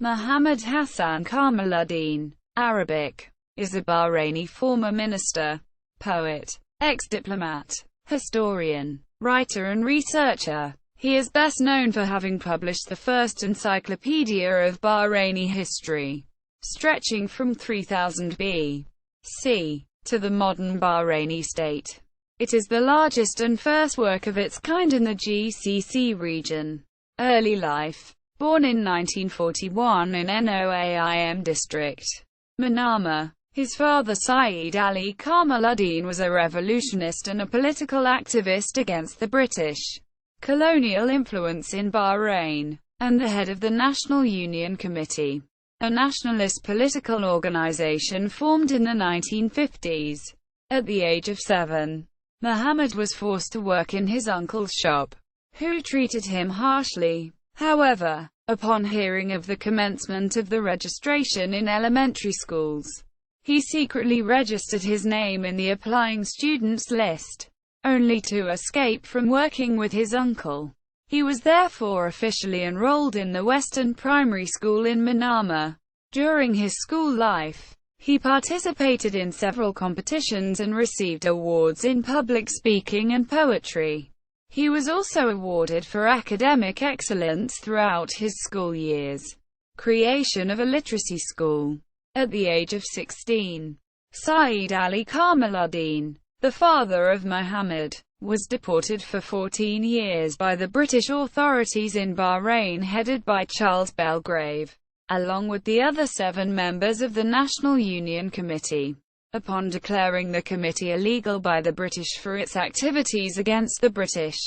Mohammed Hasan Kamaluddin, Arabic, is a Bahraini former minister, poet, ex-diplomat, historian, writer and researcher. He is best known for having published the first Encyclopedia of Bahraini History, stretching from 3000 BC to the modern Bahraini state. It is the largest and first work of its kind in the GCC region. Early life. Born in 1941 in Noaim district, Manama. His father Saeed Ali Kamaluddin was a revolutionist and a political activist against the British colonial influence in Bahrain, and the head of the National Union Committee, a nationalist political organization formed in the 1950s. At the age of 7, Muhammad was forced to work in his uncle's shop, who treated him harshly. However, upon hearing of the commencement of the registration in elementary schools, he secretly registered his name in the applying students list, only to escape from working with his uncle. He was therefore officially enrolled in the Western Primary School in Manama. During his school life, he participated in several competitions and received awards in public speaking and poetry. He was also awarded for academic excellence throughout his school years. Creation of a literacy school. At the age of 16, Saeed Ali Kamaluddin, the father of Muhammad, was deported for 14 years by the British authorities in Bahrain headed by Charles Belgrave, along with the other 7 members of the National Union Committee. Upon declaring the committee illegal by the British for its activities against the British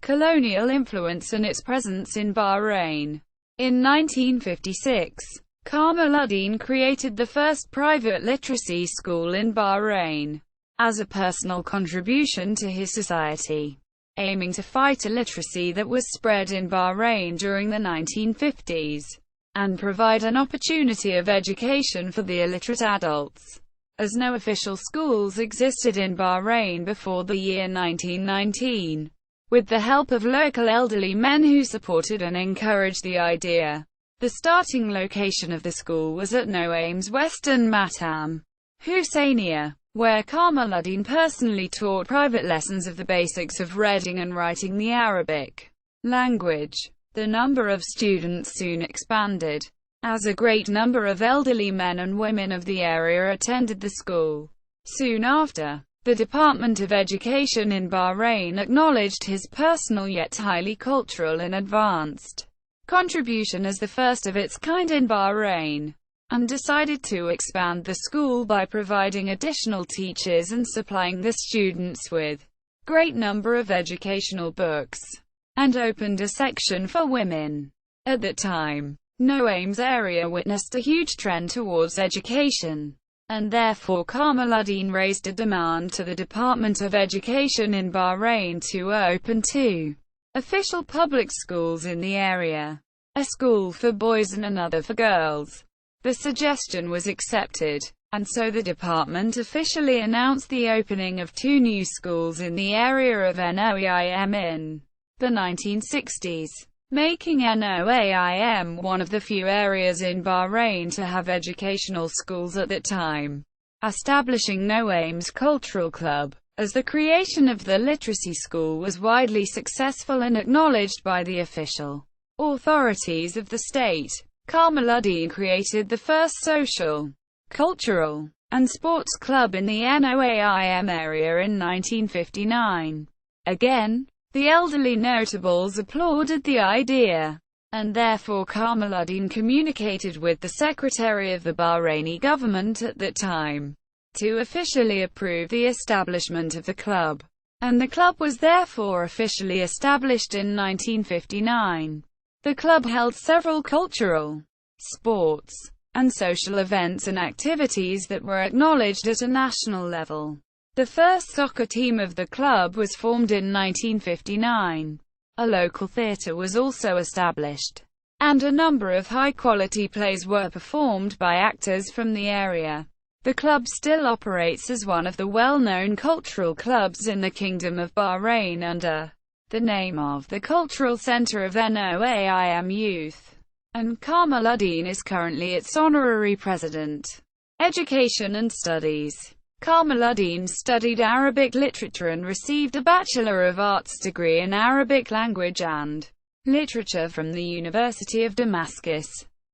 colonial influence and its presence in Bahrain. In 1956, Kamaluddin created the first private literacy school in Bahrain, as a personal contribution to his society, aiming to fight illiteracy that was spread in Bahrain during the 1950s, and provide an opportunity of education for the illiterate adults. As no official schools existed in Bahrain before the year 1919, with the help of local elderly men who supported and encouraged the idea, the starting location of the school was at Noaim's Western Matam, Husseiniya, where Kamaluddin personally taught private lessons of the basics of reading and writing the Arabic language. The number of students soon expanded, as a great number of elderly men and women of the area attended the school. Soon after, the Department of Education in Bahrain acknowledged his personal yet highly cultural and advanced contribution as the first of its kind in Bahrain, and decided to expand the school by providing additional teachers and supplying the students with great number of educational books, and opened a section for women. At that time, Noaim's area witnessed a huge trend towards education, and therefore Kamaluddin raised a demand to the Department of Education in Bahrain to open 2 official public schools in the area, a school for boys and another for girls. The suggestion was accepted, and so the department officially announced the opening of 2 new schools in the area of Noaim in the 1960s. Making Noaim one of the few areas in Bahrain to have educational schools at that time. Establishing Noaim's cultural club, as the creation of the literacy school was widely successful and acknowledged by the official authorities of the state. Kamaluddin created the first social, cultural, and sports club in the Noaim area in 1959. Again, the elderly notables applauded the idea, and therefore Kamaluddin communicated with the secretary of the Bahraini government at that time, to officially approve the establishment of the club, and the club was therefore officially established in 1959. The club held several cultural, sports, and social events and activities that were acknowledged at a national level. The first soccer team of the club was formed in 1959. A local theatre was also established, and a number of high-quality plays were performed by actors from the area. The club still operates as one of the well-known cultural clubs in the Kingdom of Bahrain under the name of the Cultural Center of Noaim Youth. and Kamaluddin is currently its honorary president. Education and studies. Kamaluddin studied Arabic literature and received a Bachelor of Arts degree in Arabic language and literature from the University of Damascus,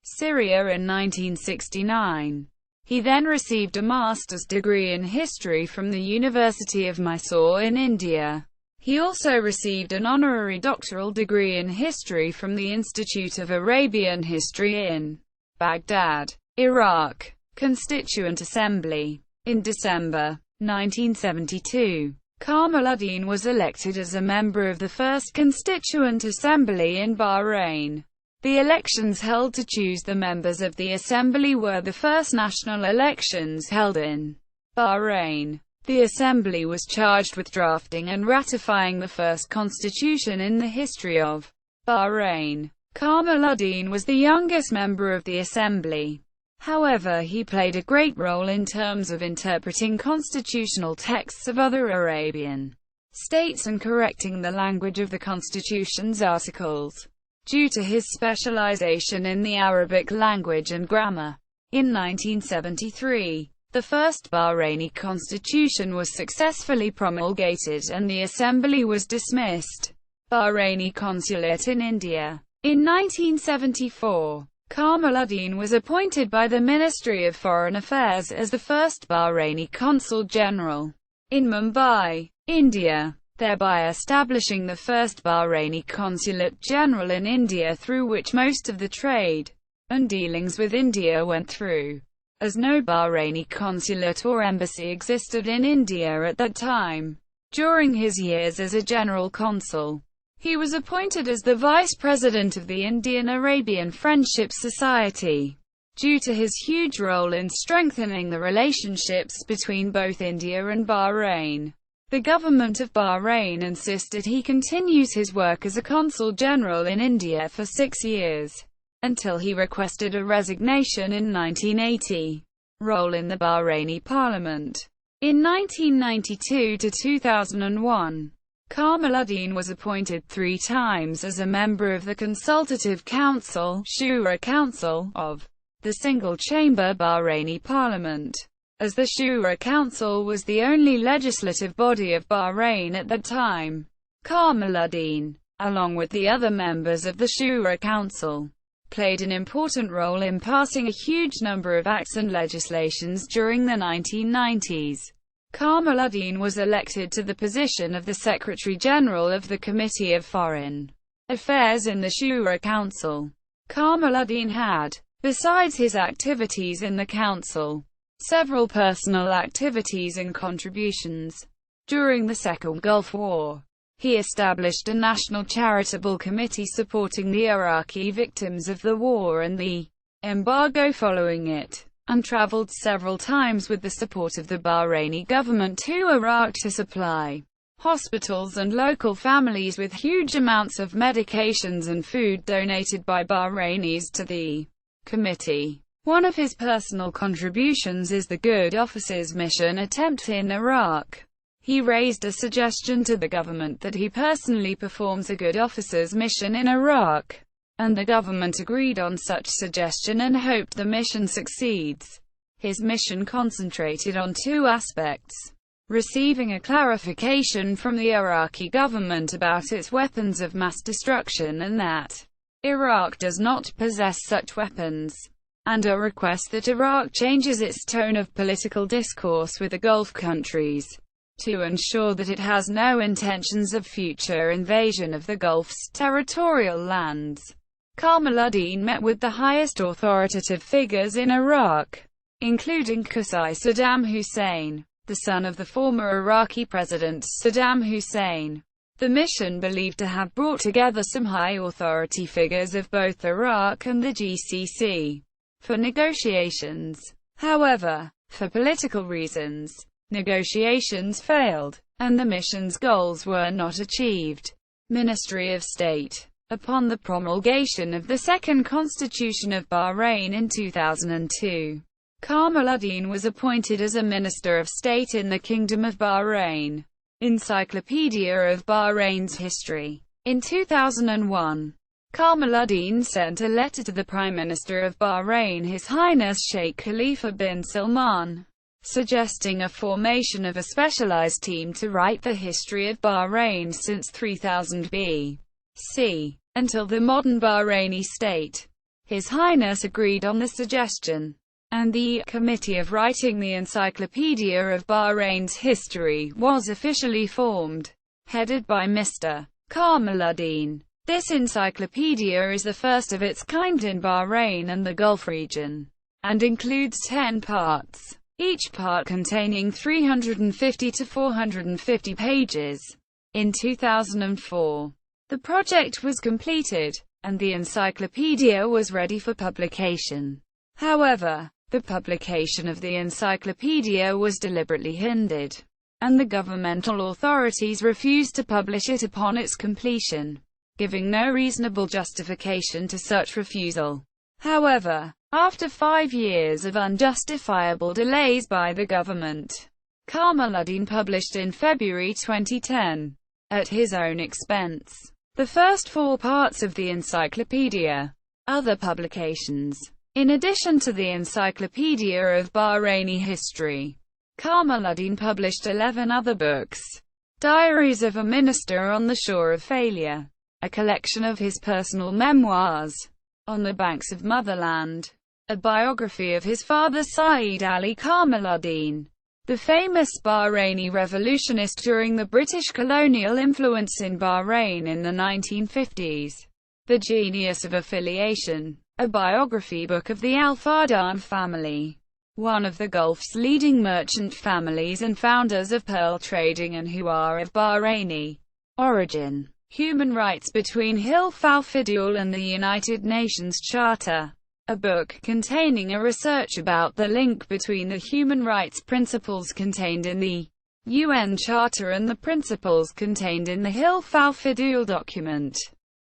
Syria in 1969. He then received a master's degree in history from the University of Mysore in India. He also received an honorary doctoral degree in history from the Institute of Arabian History in Baghdad, Iraq. Constituent Assembly. In December 1972, Kamaluddin was elected as a member of the first Constituent Assembly in Bahrain. The elections held to choose the members of the Assembly were the first national elections held in Bahrain. The Assembly was charged with drafting and ratifying the first constitution in the history of Bahrain. Kamaluddin was the youngest member of the Assembly. However, he played a great role in terms of interpreting constitutional texts of other Arabian states and correcting the language of the constitution's articles. Due to his specialization in the Arabic language and grammar, in 1973, the first Bahraini constitution was successfully promulgated and the assembly was dismissed. Bahraini Consulate in India. In 1974, Kamaluddin was appointed by the Ministry of Foreign Affairs as the first Bahraini Consul General in Mumbai, India, thereby establishing the first Bahraini Consulate General in India through which most of the trade and dealings with India went through, as no Bahraini consulate or embassy existed in India at that time. During his years as a general consul, he was appointed as the vice president of the Indian-Arabian Friendship Society. Due to his huge role in strengthening the relationships between both India and Bahrain, the government of Bahrain insisted he continues his work as a consul general in India for 6 years, until he requested a resignation in 1980. Role in the Bahraini Parliament. In 1992 to 2001, Kamaluddin was appointed 3 times as a member of the Consultative Council (Shura Council) of the single-chamber Bahraini Parliament, as the Shura Council was the only legislative body of Bahrain at that time. Kamaluddin, along with the other members of the Shura Council, played an important role in passing a huge number of acts and legislations during the 1990s. Kamaluddin was elected to the position of the Secretary-General of the Committee of Foreign Affairs in the Shura Council. Kamaluddin had, besides his activities in the Council, several personal activities and contributions. During the Second Gulf War, he established a national charitable committee supporting the Iraqi victims of the war and the embargo following it, and traveled several times with the support of the Bahraini government to Iraq to supply hospitals and local families with huge amounts of medications and food donated by Bahrainis to the committee. One of his personal contributions is the Good Offices Mission attempt in Iraq. He raised a suggestion to the government that he personally performs a Good Offices Mission in Iraq, and the government agreed on such suggestion and hoped the mission succeeds. His mission concentrated on 2 aspects: receiving a clarification from the Iraqi government about its weapons of mass destruction and that Iraq does not possess such weapons, and a request that Iraq changes its tone of political discourse with the Gulf countries, to ensure that it has no intentions of future invasion of the Gulf's territorial lands. Kamaluddin met with the highest authoritative figures in Iraq, including Qusay Saddam Hussein, the son of the former Iraqi President Saddam Hussein. The mission believed to have brought together some high-authority figures of both Iraq and the GCC for negotiations. However, for political reasons, negotiations failed, and the mission's goals were not achieved. Ministry of State. Upon the promulgation of the Second Constitution of Bahrain in 2002, Kamaluddin was appointed as a Minister of State in the Kingdom of Bahrain. Encyclopedia of Bahrain's History. In 2001, Kamaluddin sent a letter to the Prime Minister of Bahrain, His Highness Sheikh Khalifa bin Salman, suggesting a formation of a specialized team to write the history of Bahrain since 3000 BC, until the modern Bahraini state. His Highness agreed on the suggestion, and the Committee of Writing the Encyclopedia of Bahrain's History was officially formed, headed by Mr. Kamaluddin. This encyclopedia is the first of its kind in Bahrain and the Gulf region, and includes 10 parts, each part containing 350 to 450 pages. In 2004, the project was completed, and the encyclopedia was ready for publication. However, the publication of the encyclopedia was deliberately hindered, and the governmental authorities refused to publish it upon its completion, giving no reasonable justification to such refusal. However, after 5 years of unjustifiable delays by the government, Kamaluddin published in February 2010, at his own expense, the first 4 parts of the encyclopedia. Other publications. In addition to the Encyclopedia of Bahraini History, Kamaluddin published 11 other books: Diaries of a Minister on the Shore of Failure, a collection of his personal memoirs, On the Banks of Motherland, a biography of his father Saeed Ali Kamaluddin, the famous Bahraini revolutionist during the British colonial influence in Bahrain in the 1950s, The Genius of Affiliation, a biography book of the Al Fardan family, one of the Gulf's leading merchant families and founders of pearl trading and who are of Bahraini origin. Human Rights Between Hilf al-Fidul and the United Nations Charter, a book containing a research about the link between the human rights principles contained in the UN Charter and the principles contained in the Hilf al-Fidul document.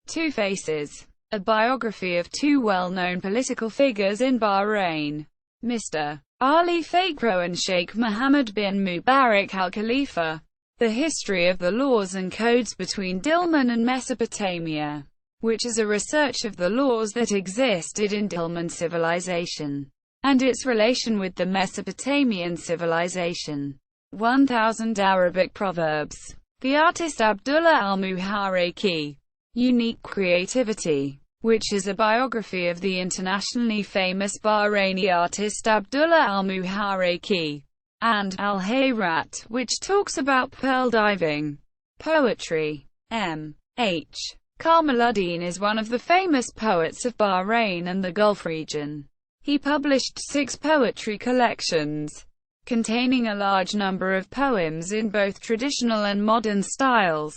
Two Faces, a biography of 2 well-known political figures in Bahrain, Mr. Ali Fakhro and Sheikh Mohammed bin Mubarak al-Khalifa. The History of the Laws and Codes Between Dilmun and Mesopotamia, which is a research of the laws that existed in Dilmun civilization, and its relation with the Mesopotamian civilization. 1000 Arabic Proverbs. The artist Abdullah al-Muharriki. Unique Creativity, which is a biography of the internationally famous Bahraini artist Abdullah al-Muharriki, and Al-Hayrat, which talks about pearl diving. Poetry. M.H. Kamaluddin is one of the famous poets of Bahrain and the Gulf region. He published 6 poetry collections, containing a large number of poems in both traditional and modern styles.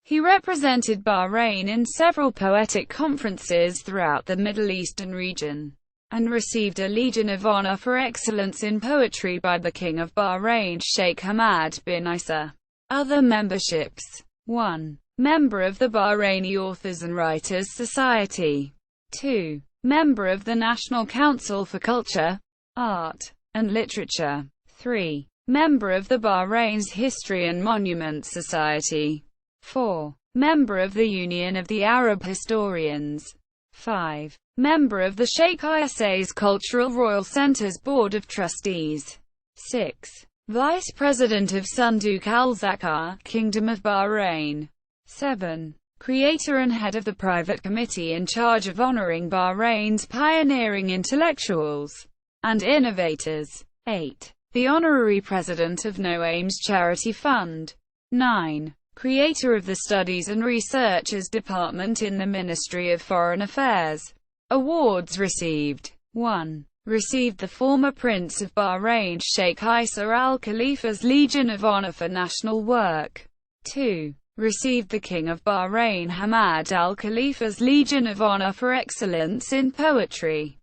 He represented Bahrain in several poetic conferences throughout the Middle Eastern region, and received a Legion of Honor for Excellence in Poetry by the King of Bahrain Sheikh Hamad bin Isa. Other memberships. 1. Member of the Bahraini Authors and Writers Society. 2. Member of the National Council for Culture, Art, and Literature. 3. Member of the Bahrain's History and Monuments Society. 4. Member of the Union of the Arab Historians. 5. Member of the Sheikh Isa's Cultural Royal Centre's Board of Trustees. 6. Vice President of Sunduk al-Zakar, Kingdom of Bahrain. 7. Creator and head of the private committee in charge of honoring Bahrain's pioneering intellectuals and innovators. 8. The Honorary President of No Aims Charity Fund. 9. Creator of the Studies and Researches Department in the Ministry of Foreign Affairs. Awards received. 1. Received the former Prince of Bahrain Sheikh Isa al-Khalifa's Legion of Honor for national work. 2. Received the King of Bahrain Hamad al-Khalifa's Legion of Honor for excellence in poetry.